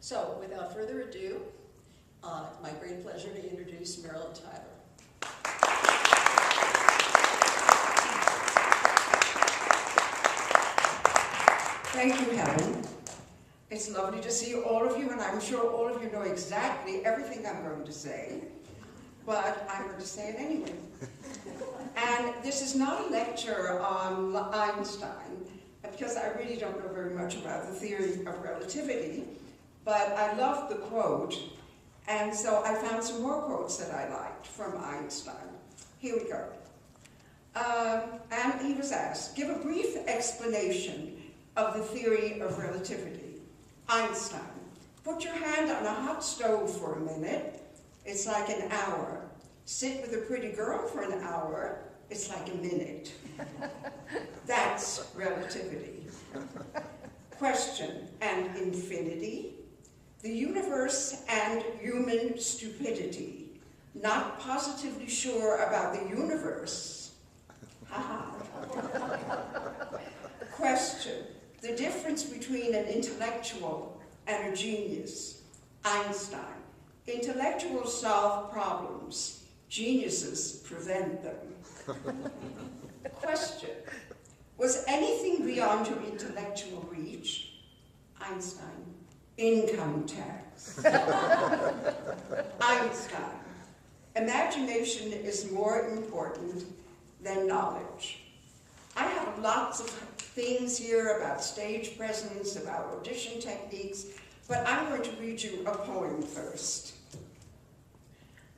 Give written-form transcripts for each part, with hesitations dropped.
So, without further ado, my great pleasure to introduce Marilyn Tyler. Thank you, Helen. It's lovely to see all of you, and I'm sure all of you know exactly everything I'm going to say, but I'm going to say it anyway. And this is not a lecture on Einstein, because I really don't know very much about the theory of relativity, but I love the quote, and so I found some more quotes that I liked from Einstein. Here we go. And he was asked, give a brief explanation of the theory of relativity. Einstein, put your hand on a hot stove for a minute, it's like an hour. Sit with a pretty girl for an hour, it's like a minute. That's relativity. Question, and infinity? The universe and human stupidity. Not positively sure about the universe. Haha. Question, the difference between an intellectual and a genius. Einstein, intellectuals solve problems, geniuses prevent them. Question, was anything beyond your intellectual reach? Einstein, income tax. Einstein, imagination is more important than knowledge. I have lots of things here about stage presence, about audition techniques, but I'm going to read you a poem first.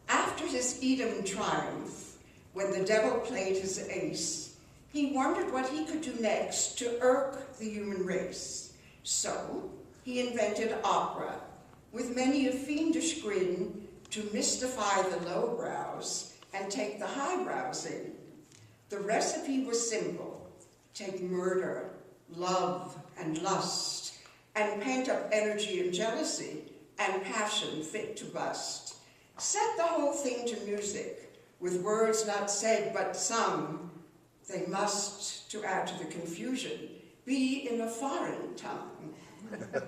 After his Edom triumph, when the devil played his ace, he wondered what he could do next to irk the human race. So he invented opera, with many a fiendish grin to mystify the lowbrows and take the highbrows in. The recipe was simple. Take murder, love, and lust, and pent-up energy and jealousy, and passion fit to bust. Set the whole thing to music, with words not said but sung. They must, to add to the confusion, be in a foreign tongue.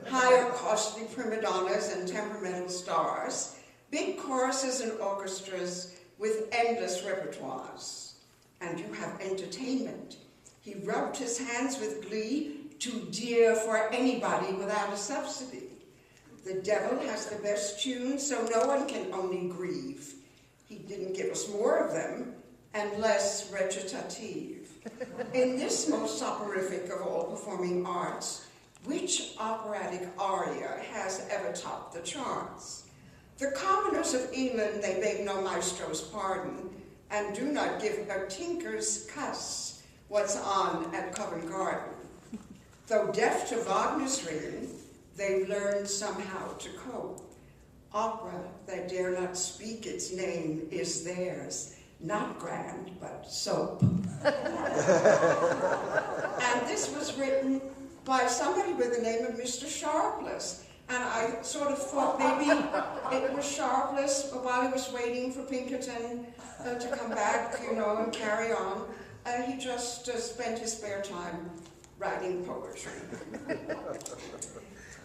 Hire costly prima donnas and temperamental stars, big choruses and orchestras with endless repertoires. And you have entertainment. He rubbed his hands with glee, too dear for anybody without a subsidy. The devil has the best tunes, so no one can only grieve. He didn't give us more of them, and less recitative. In this most soporific of all performing arts, which operatic aria has ever topped the charts? The commoners of England, they beg no maestro's pardon, and do not give a tinker's cuss what's on at Covent Garden. Though deaf to Wagner's ring, they've learned somehow to cope. Opera that dare not speak its name is theirs, not grand, but soap. And this was written by somebody with the name of Mr. Sharpless. And I sort of thought maybe it was Sharpless, but while he was waiting for Pinkerton to come back, you know, and carry on, he just spent his spare time writing poetry.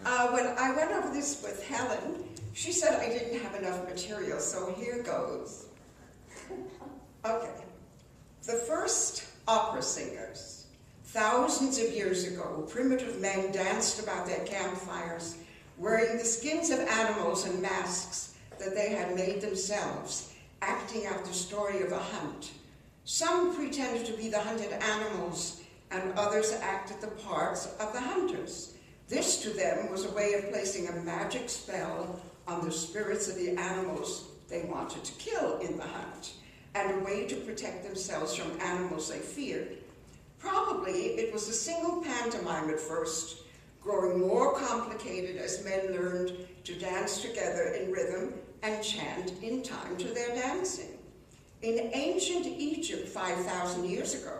When I went over this with Helen, she said I didn't have enough material, so here goes. Okay. The first opera singers. Thousands of years ago, primitive men danced about their campfires, wearing the skins of animals and masks that they had made themselves, acting out the story of a hunt. Some pretended to be the hunted animals, and others acted the parts of the hunters. This to them was a way of placing a magic spell on the spirits of the animals they wanted to kill in the hunt, and a way to protect themselves from animals they feared. Probably it was a single pantomime at first, growing more complicated as men learned to dance together in rhythm and chant in time to their dancing. In ancient Egypt 5,000 years ago,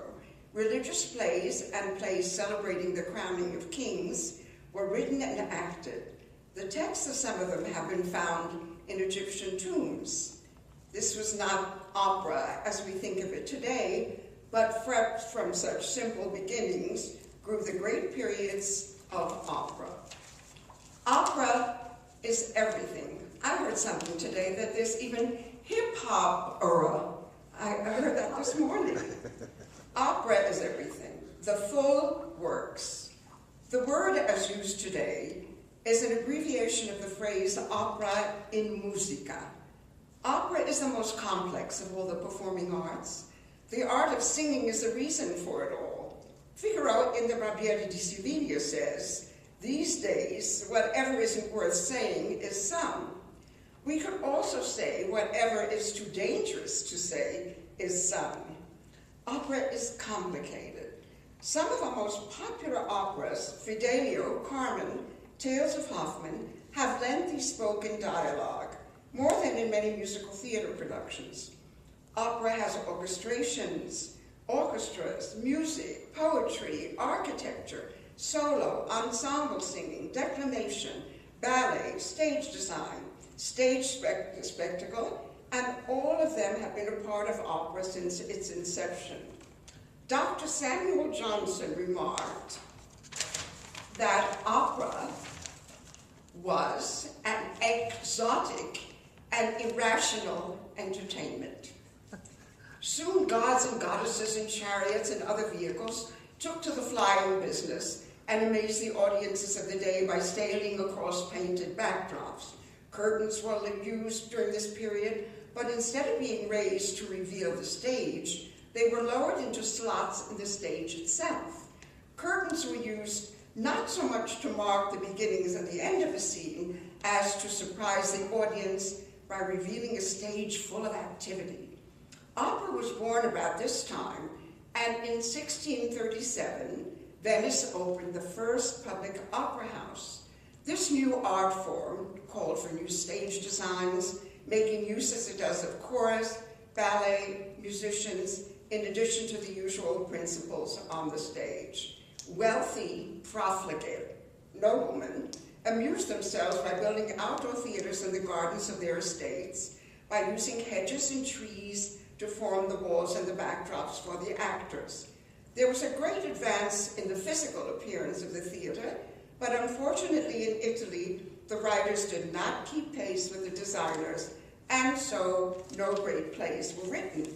religious plays and plays celebrating the crowning of kings were written and acted. The texts of some of them have been found in Egyptian tombs. This was not opera as we think of it today, but from such simple beginnings grew the great periods of opera. Opera is everything. I heard something today that there's even hip-hop era. I heard that this morning. Opera is everything, the full works. The word as used today is an abbreviation of the phrase opera in musica. Opera is the most complex of all the performing arts. The art of singing is the reason for it all. Figaro in the Barbiere di Siviglia says, these days, whatever isn't worth saying is sung. We could also say whatever is too dangerous to say is sung. Opera is complicated. Some of our most popular operas, Fidelio, Carmen, Tales of Hoffmann, have lengthy spoken dialogue, more than in many musical theater productions. Opera has orchestrations, orchestras, music, poetry, architecture, solo, ensemble singing, declamation, ballet, stage design, stage spectacle, and all of them have been a part of opera since its inception. Dr. Samuel Johnson remarked that opera was an exotic and irrational entertainment. Soon gods and goddesses in chariots and other vehicles took to the flying business and amazed the audiences of the day by sailing across painted backdrops. Curtains were used during this period, but instead of being raised to reveal the stage, they were lowered into slots in the stage itself. Curtains were used not so much to mark the beginnings and the end of a scene as to surprise the audience by revealing a stage full of activity. Opera was born about this time, and in 1637, Venice opened the first public opera house. This new art form called for new stage designs, making use as it does of chorus, ballet, musicians, in addition to the usual principals on the stage. Wealthy, profligate noblemen amused themselves by building outdoor theaters in the gardens of their estates, by using hedges and trees to form the walls and the backdrops for the actors. There was a great advance in the physical appearance of the theater, but unfortunately in Italy, the writers did not keep pace with the designers, and so no great plays were written.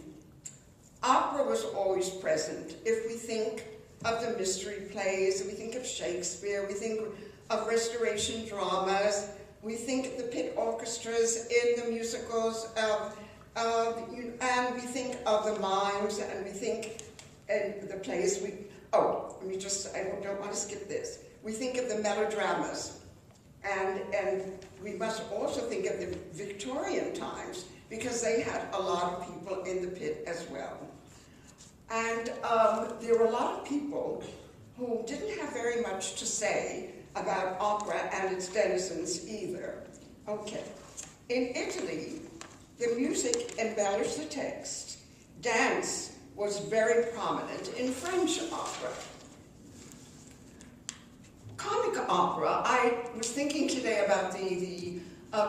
Opera was always present. If we think of the mystery plays, we think of Shakespeare, we think of restoration dramas, we think of the pit orchestras in the musicals, and we think of the mimes, and we think of the plays. I don't want to skip this. We think of the melodramas, and we must also think of the Victorian times, because they had a lot of people in the pit as well. And there were a lot of people who didn't have very much to say about opera and its denizens either. Okay. In Italy, the music embellished the text. Dance was very prominent in French opera. Comic opera, I was thinking today about the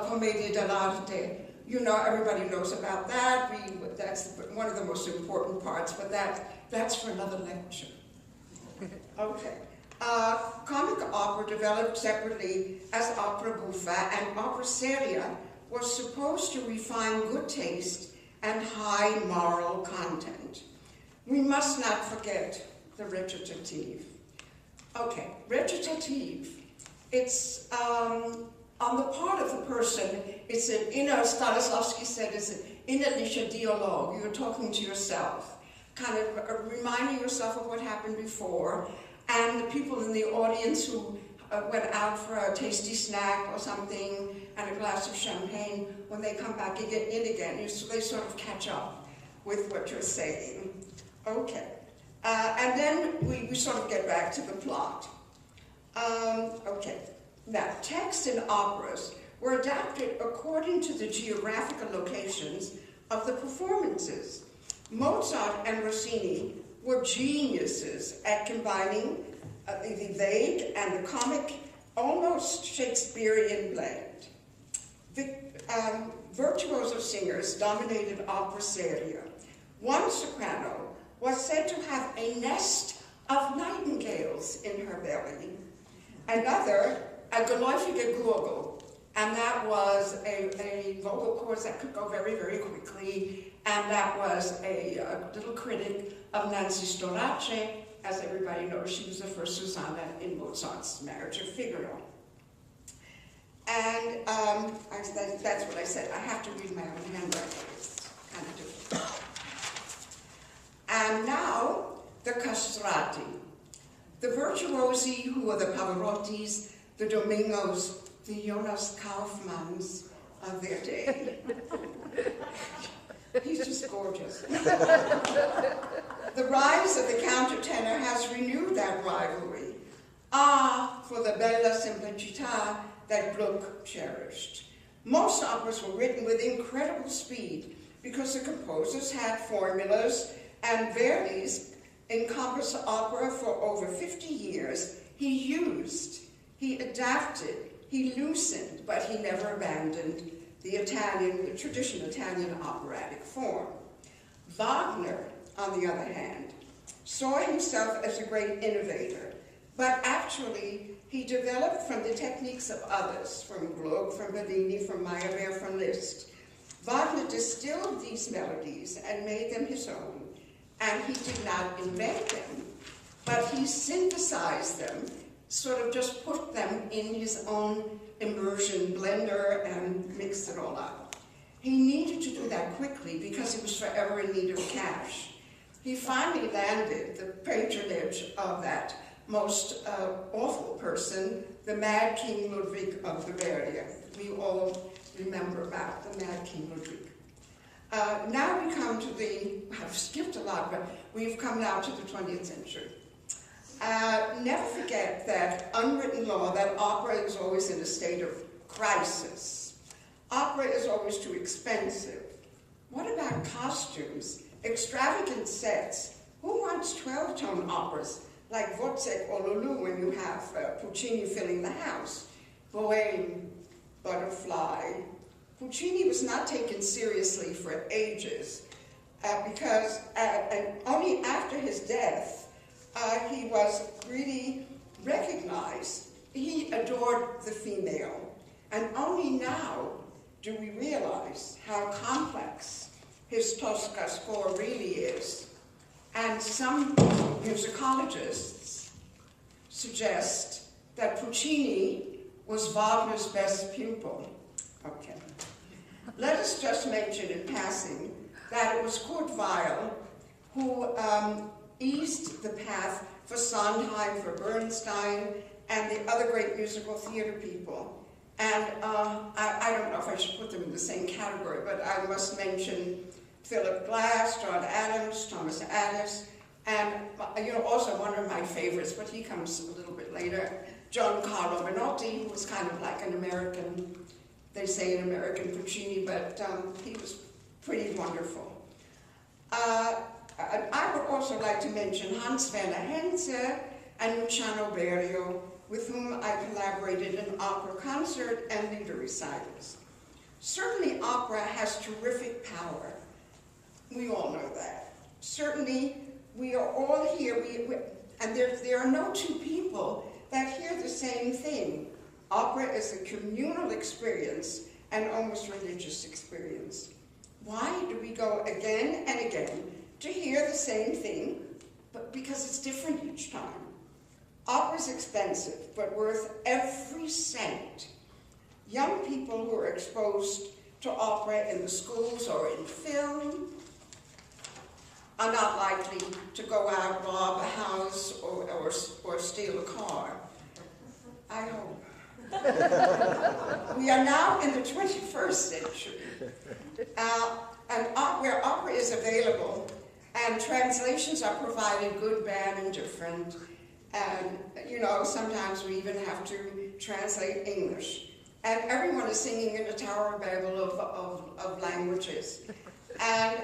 Commedia dell'arte. You know, everybody knows about that. That's one of the most important parts, but that's for another lecture. Okay. Comic opera developed separately as opera buffa, and opera seria was supposed to refine good taste and high moral content. We must not forget the recitative. Okay, recitative. It's on the part of the person, it's an inner, Stanislavski said, it's an innerlicher dialogue. You're talking to yourself, kind of reminding yourself of what happened before, and the people in the audience who went out for a tasty snack or something and a glass of champagne, when they come back in again, so they sort of catch up with what you're saying. Okay. And then we sort of get back to the plot. Okay. Now, texts in operas were adapted according to the geographical locations of the performances. Mozart and Rossini were geniuses at combining the vague and the comic, almost Shakespearean blend. Virtuoso singers dominated opera seria. One soprano was said to have a nest of nightingales in her belly. Another, a geläufige Gurgel, and that was a vocal chorus that could go very, very quickly, and that was a little critic of Nancy Storace. As everybody knows, she was the first Susanna in Mozart's Marriage of Figaro. And that's what I said. I have to read my own handwriting. It's kind of difficult. And now, the castrati. The virtuosi who are the Pavarottis, the Domingos, the Jonas Kaufmanns of their day. He's just gorgeous. The rise of the countertenor has renewed that rivalry. Ah, for the bella semplicità that Gluck cherished. Most operas were written with incredible speed because the composers had formulas, and Verdi's encompassed opera for over 50 years. He used, he adapted, he loosened, but he never abandoned the traditional Italian operatic form. Wagner, on the other hand, saw himself as a great innovator, but actually he developed from the techniques of others, from Gluck, from Bellini, from Meyerbeer, from Liszt. Wagner distilled these melodies and made them his own, and he did not invent them, but he synthesized them, sort of just put them in his own immersion blender and mixed it all up. He needed to do that quickly because he was forever in need of cash. He finally landed the patronage of that most awful person, the Mad King Ludwig of Bavaria. We all remember about the Mad King Ludwig. Now we come to I've skipped a lot, but we've come now to the 20th century. Never forget that unwritten law that opera is always in a state of crisis. Opera is always too expensive. What about costumes, extravagant sets? Who wants 12-tone operas like Wozzeck or Lulu when you have Puccini filling the house? Bohème, Butterfly. Puccini was not taken seriously for ages because and only after his death he was really recognized. He adored the female, and only now do we realize how complex his Tosca score really is. And some musicologists suggest that Puccini was Wagner's best pupil. Okay. Let us just mention in passing that it was Kurt Weill who eased the path for Sondheim, for Bernstein, and the other great musical theater people. And I don't know if I should put them in the same category, but I must mention Philip Glass, John Adams, Thomas Addis, and also one of my favorites, but he comes a little bit later, Giancarlo Menotti, who was kind of like an American, they say an American Puccini, but he was pretty wonderful. I would also like to mention Hans Werner Henze and Luciano Berio, with whom I collaborated in opera concert and lieder recitals. Certainly opera has terrific power. We all know that. Certainly we are all here, and there are no two people that hear the same thing. Opera is a communal experience and almost religious experience. Why do we go again and again to hear the same thing? But because it's different each time. Opera's expensive, but worth every cent. Young people who are exposed to opera in the schools or in film are not likely to go out, rob a house, or steal a car. I hope. We are now in the 21st century, and where opera is available, and translations are provided, good, bad, and different. And, sometimes we even have to translate English. And everyone is singing in a Tower of Babel of languages. And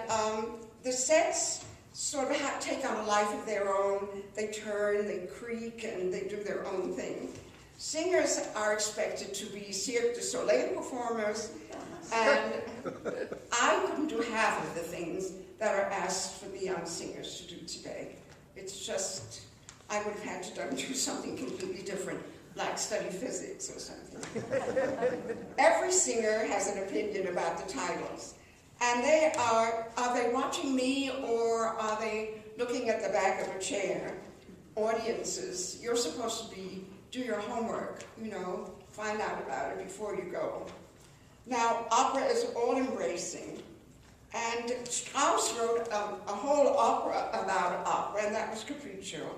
the sets sort of take on a life of their own. They turn, they creak, and they do their own thing. Singers are expected to be Cirque du Soleil performers, and I couldn't do half of the things that are asked for the young singers to do today. It's just, I would have had to do something completely different. like study physics or something. Every singer has an opinion about the titles. And are they watching me or are they looking at the back of a chair? Audiences, you're supposed to do your homework, find out about it before you go. Now, opera is all-embracing, and Strauss wrote a whole opera about opera, and that was Capriccio.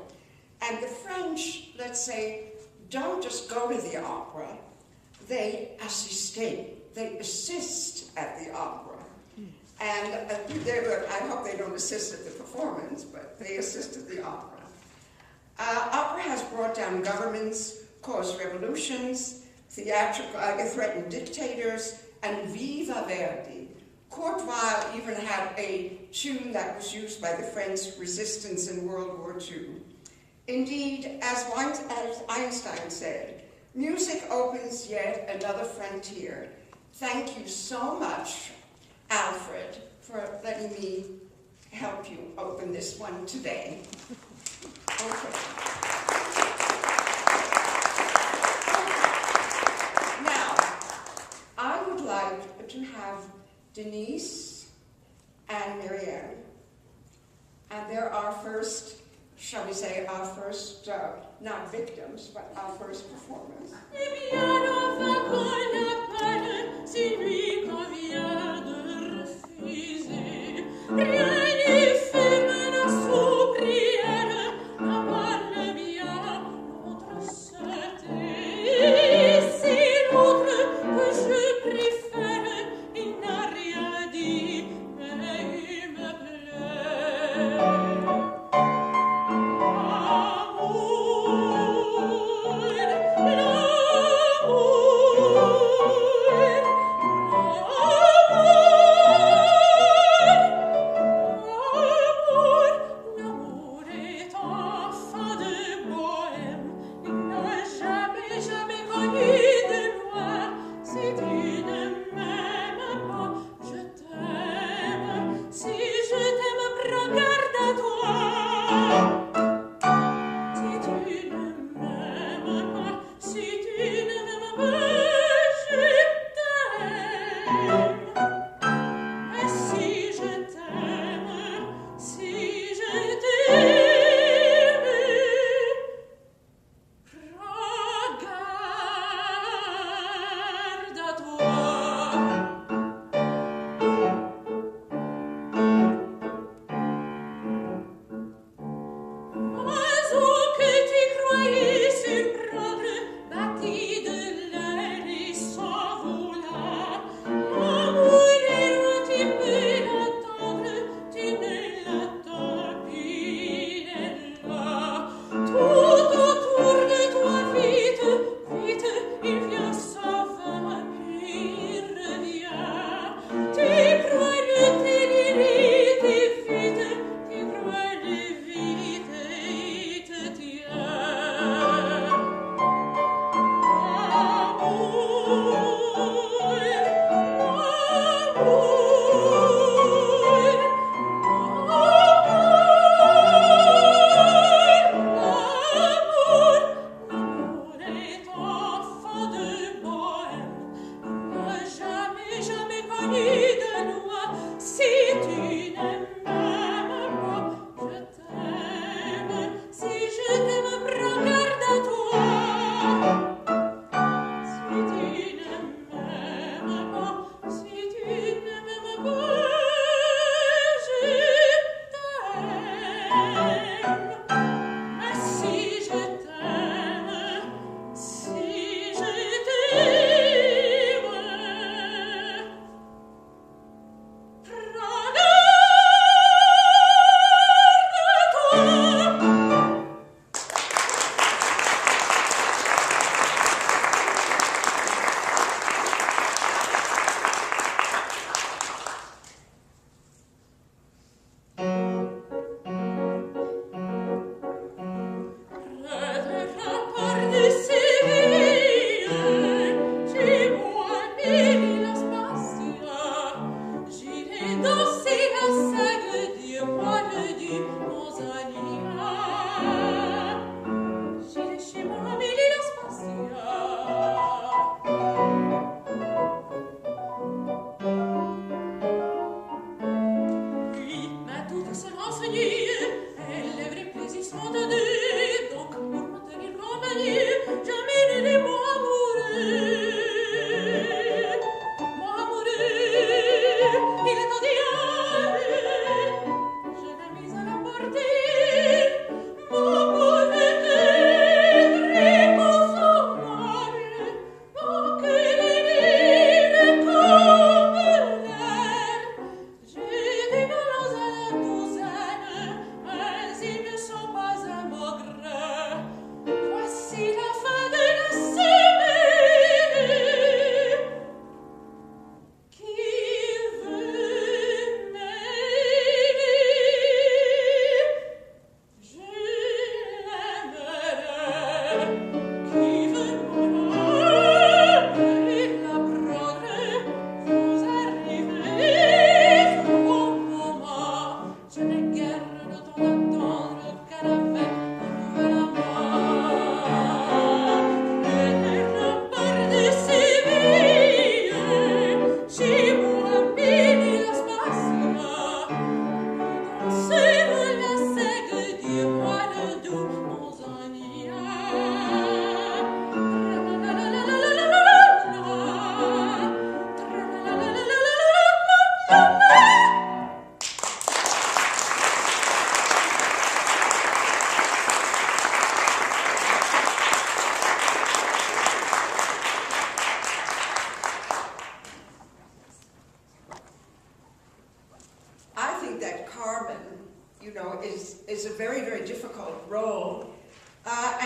And the French, let's say, don't just go to the opera, they assist at the opera. And I hope they don't assist at the performance, but they assist at the opera. Opera has brought down governments, caused revolutions, threatened dictators, and Viva Verdi. Courtois even had a tune that was used by the French resistance in World War II. Indeed, as Einstein said, music opens yet another frontier. Thank you so much, Alfred, for letting me help you open this one today. Okay. Now, I would like to have Denise and Marianne, and they're our first, shall we say, not victims, but our first performance. Oh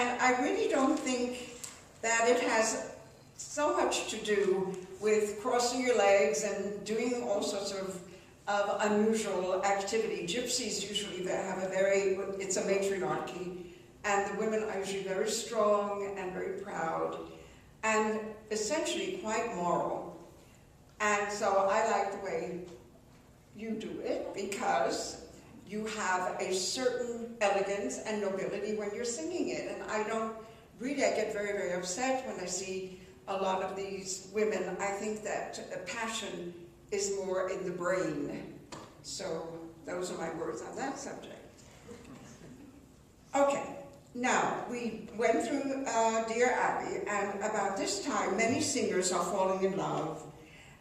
And I really don't think that it has so much to do with crossing your legs and doing all sorts of unusual activity. Gypsies usually have it's a matriarchy, and the women are usually very strong and very proud, and essentially quite moral. And so I like the way you do it, because you have a certain elegance and nobility when you're singing it. And I get very, very upset when I see a lot of these women. I think that passion is more in the brain. So those are my words on that subject. Okay, now we went through Dear Abby, and about this time many singers are falling in love,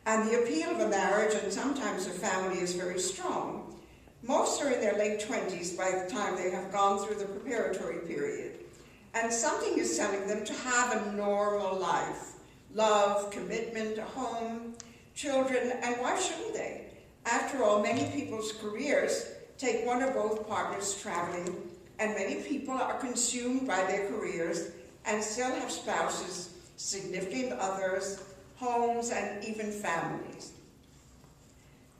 and the appeal of a marriage and sometimes a family is very strong. Most are in their late 20s by the time they have gone through the preparatory period, and something is telling them to have a normal life. Love, commitment, a home, children, and why shouldn't they? After all, many people's careers take one or both partners traveling, and many people are consumed by their careers and still have spouses, significant others, homes, and even families.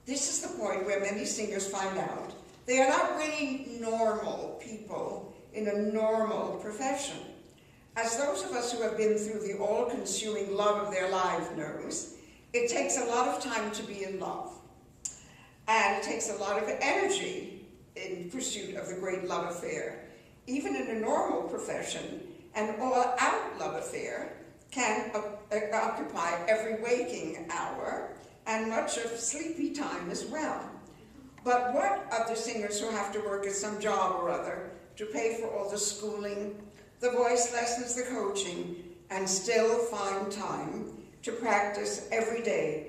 This is the point where many singers find out they are not really normal people in a normal profession. As those of us who have been through the all-consuming love of their life knows, it takes a lot of time to be in love. And it takes a lot of energy in pursuit of the great love affair. Even in a normal profession, an all-out love affair can occupy every waking hour and much of sleepy time as well. But what of the singers who have to work at some job or other to pay for all the schooling, the voice lessons, the coaching, and still find time to practice every day,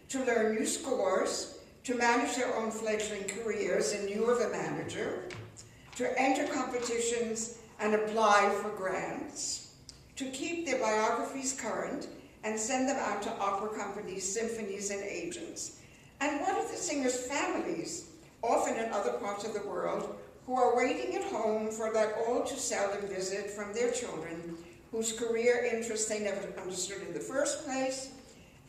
to learn new scores, to manage their own fledgling careers in lieu of a manager, to enter competitions and apply for grants, to keep their biographies current and send them out to opera companies, symphonies, and agents? And what of the singers' families, often in other parts of the world, who are waiting at home for that all-too-seldom visit from their children, whose career interests they never understood in the first place?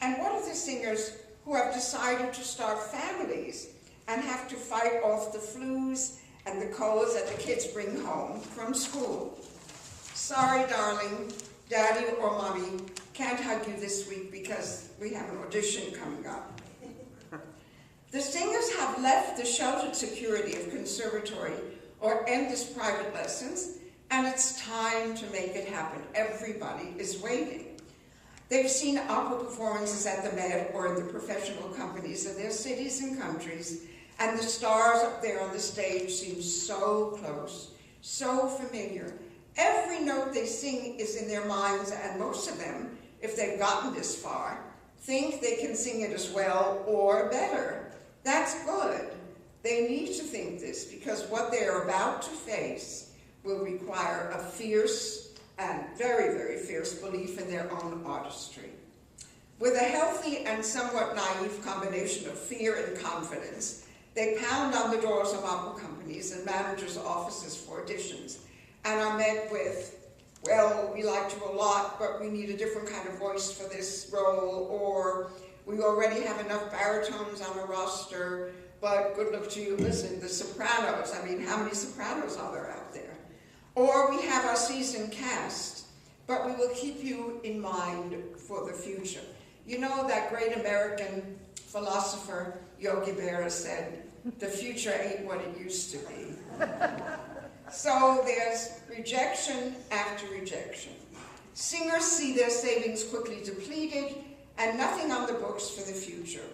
And what of the singers who have decided to start families and have to fight off the flus and the colds that the kids bring home from school? Sorry, darling, Daddy or Mommy can't hug you this week because we have an audition coming up. The singers have left the sheltered security of conservatory or endless private lessons, and it's time to make it happen. Everybody is waiting. They've seen opera performances at the Met or in the professional companies of their cities and countries, and the stars up there on the stage seem so close, so familiar. Every note they sing is in their minds, and most of them, if they've gotten this far, think they can sing it as well or better. That's good. They need to think this, because what they are about to face will require a fierce and very, very fierce belief in their own artistry. With a healthy and somewhat naive combination of fear and confidence, they pound on the doors of opera companies and managers' offices for auditions, and are met with, well, we liked you a lot, but we need a different kind of voice for this role, or we already have enough baritones on the roster, but good luck to you. Listen, the sopranos, I mean, how many sopranos are there out there? Or we have our seasoned cast, but we will keep you in mind for the future. You know that great American philosopher, Yogi Berra, said, the future ain't what it used to be. So there's rejection after rejection. Singers see their savings quickly depleted and nothing on the books for the future.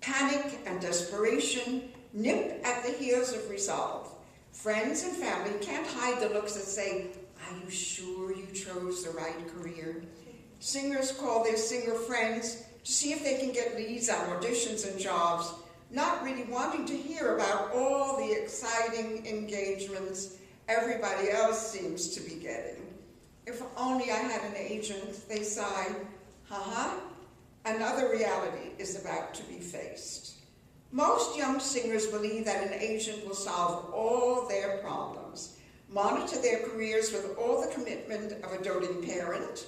Panic and desperation nip at the heels of resolve. Friends and family can't hide the looks that say, are you sure you chose the right career? Singers call their singer friends to see if they can get leads on auditions and jobs, not really wanting to hear about all the exciting engagements everybody else seems to be getting. If only I had an agent, they sigh. Another reality is about to be faced. Most young singers believe that an agent will solve all their problems, monitor their careers with all the commitment of a doting parent,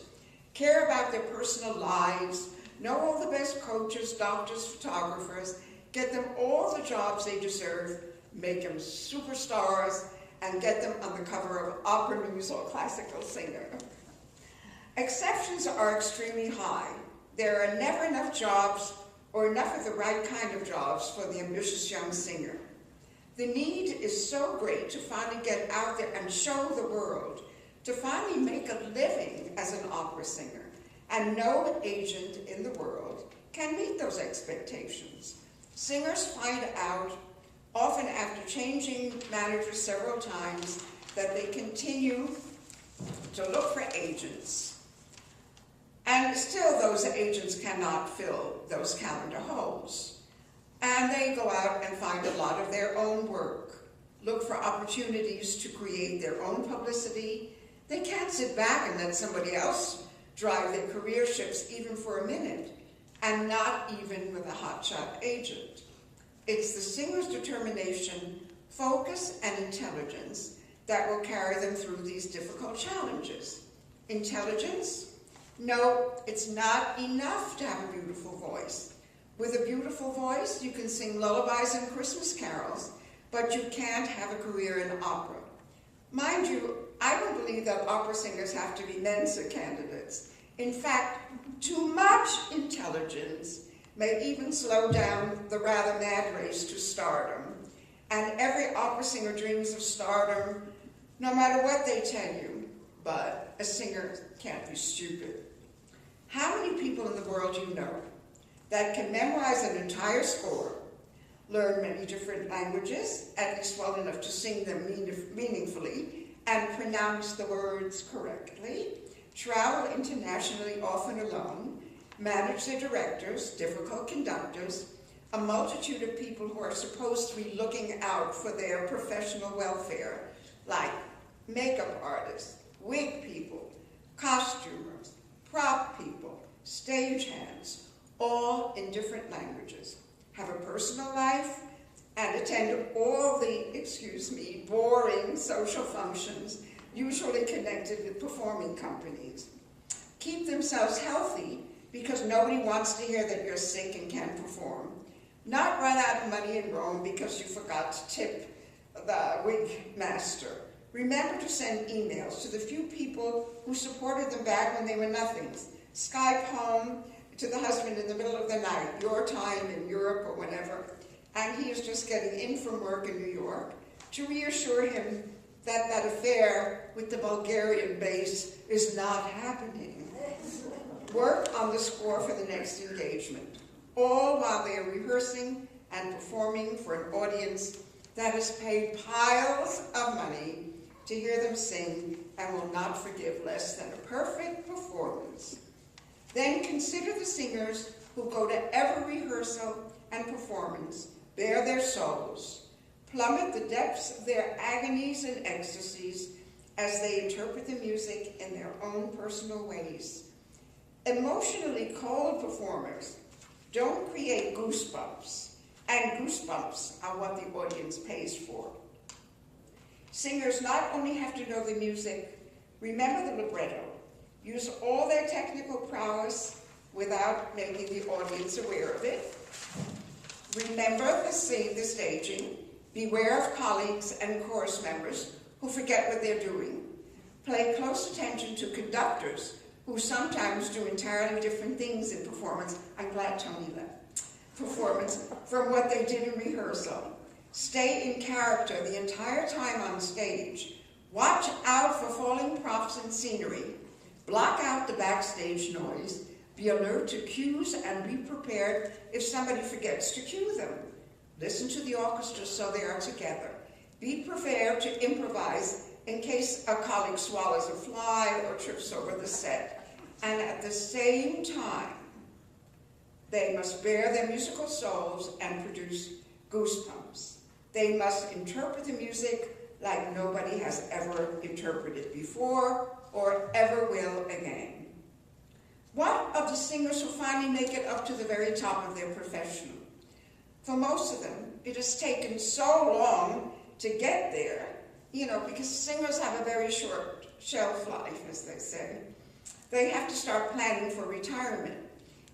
care about their personal lives, know all the best coaches, doctors, photographers, get them all the jobs they deserve, make them superstars, and get them on the cover of Opera News or Classical Singer. Exceptions are extremely high. There are never enough jobs or enough of the right kind of jobs for the ambitious young singer. The need is so great to finally get out there and show the world, to finally make a living as an opera singer. And no agent in the world can meet those expectations. Singers find out, often after changing managers several times, that they continue to look for agents. And still those agents cannot fill those calendar holes. And they go out and find a lot of their own work, look for opportunities to create their own publicity. They can't sit back and let somebody else drive their career ships even for a minute, and not even with a hotshot agent. It's the singer's determination, focus, and intelligence that will carry them through these difficult challenges. Intelligence? No, it's not enough to have a beautiful voice. With a beautiful voice, you can sing lullabies and Christmas carols, but you can't have a career in opera. Mind you, I don't believe that opera singers have to be Mensa candidates. In fact, too much intelligence may even slow down the rather mad race to stardom. And every opera singer dreams of stardom, no matter what they tell you. But a singer can't be stupid. How many people in the world you know that can memorize an entire score, learn many different languages, at least well enough to sing them meaningfully, and pronounce the words correctly, travel internationally often alone, manage their directors, difficult conductors, a multitude of people who are supposed to be looking out for their professional welfare, like makeup artists, wig people, costumers, prop people, stagehands, all in different languages, have a personal life, and attend all the, boring social functions usually connected with performing companies. Keep themselves healthy because nobody wants to hear that you're sick and can't perform. Not run out of money in Rome because you forgot to tip the wig master. Remember to send emails to the few people who supported them back when they were nothings. Skype home to the husband in the middle of the night, your time in Europe or whenever, and he is just getting in from work in New York, to reassure him that that affair with the Bulgarian bass is not happening. Work on the score for the next engagement, all while they are rehearsing and performing for an audience that has paid piles of money to hear them sing and will not forgive less than a perfect performance. Then consider the singers who go to every rehearsal and performance, bare their souls, plummet the depths of their agonies and ecstasies as they interpret the music in their own personal ways. Emotionally cold performers don't create goosebumps, and goosebumps are what the audience pays for. Singers not only have to know the music, remember the libretto, use all their technical prowess without making the audience aware of it. Remember the staging, beware of colleagues and chorus members who forget what they're doing. Pay close attention to conductors who sometimes do entirely different things in performance. I'm glad Tony left. Performance from what they did in rehearsal. Stay in character the entire time on stage. Watch out for falling props and scenery. Block out the backstage noise. Be alert to cues and be prepared if somebody forgets to cue them. Listen to the orchestra so they are together. Be prepared to improvise in case a colleague swallows a fly or trips over the set. And at the same time, they must bare their musical souls and produce goosebumps. They must interpret the music like nobody has ever interpreted before or ever will again. What of the singers who finally make it up to the very top of their profession? For most of them, it has taken so long to get there because singers have a very short shelf life, as they say. They have to start planning for retirement.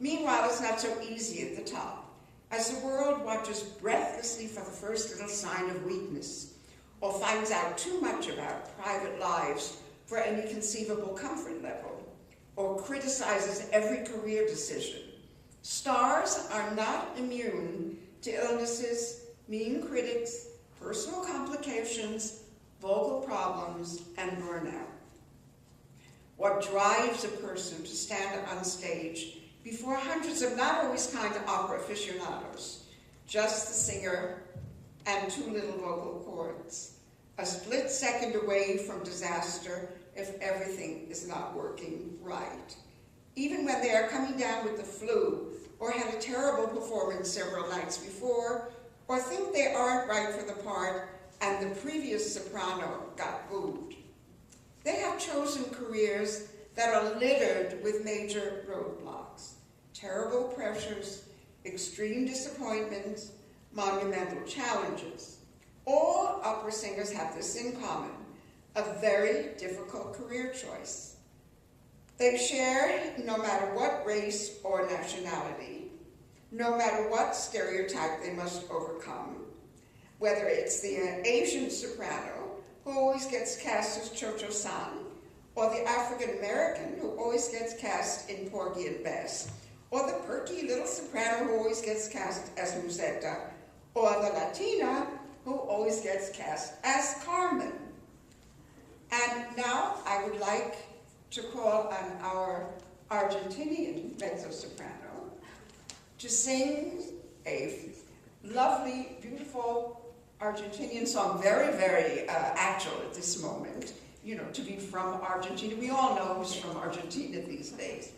Meanwhile, it's not so easy at the top, as the world watches breathlessly for the first little sign of weakness, or finds out too much about private lives for any conceivable comfort level, or criticizes every career decision. Stars are not immune to illnesses, mean critics, personal complications, vocal problems, and burnout. What drives a person to stand on stage before hundreds of not always kind opera aficionados, just the singer and two little vocal cords, a split second away from disaster if everything is not working right. Even when they are coming down with the flu, or had a terrible performance several nights before, or think they aren't right for the part and the previous soprano got booed. They have chosen careers that are littered with major roadblocks, terrible pressures, extreme disappointments, monumental challenges. All opera singers have this in common, a very difficult career choice. They share, no matter what race or nationality, no matter what stereotype they must overcome, whether it's the Asian soprano who always gets cast as Cho-Cho-san, or the African American who always gets cast in Porgy and Bess, or the perky little soprano who always gets cast as Musetta, or the Latina who always gets cast as Carmen. And now I would like to call on our Argentinian mezzo-soprano to sing a lovely, beautiful Argentinian song, very, very actual at this moment, to be from Argentina. We all know who's from Argentina these days.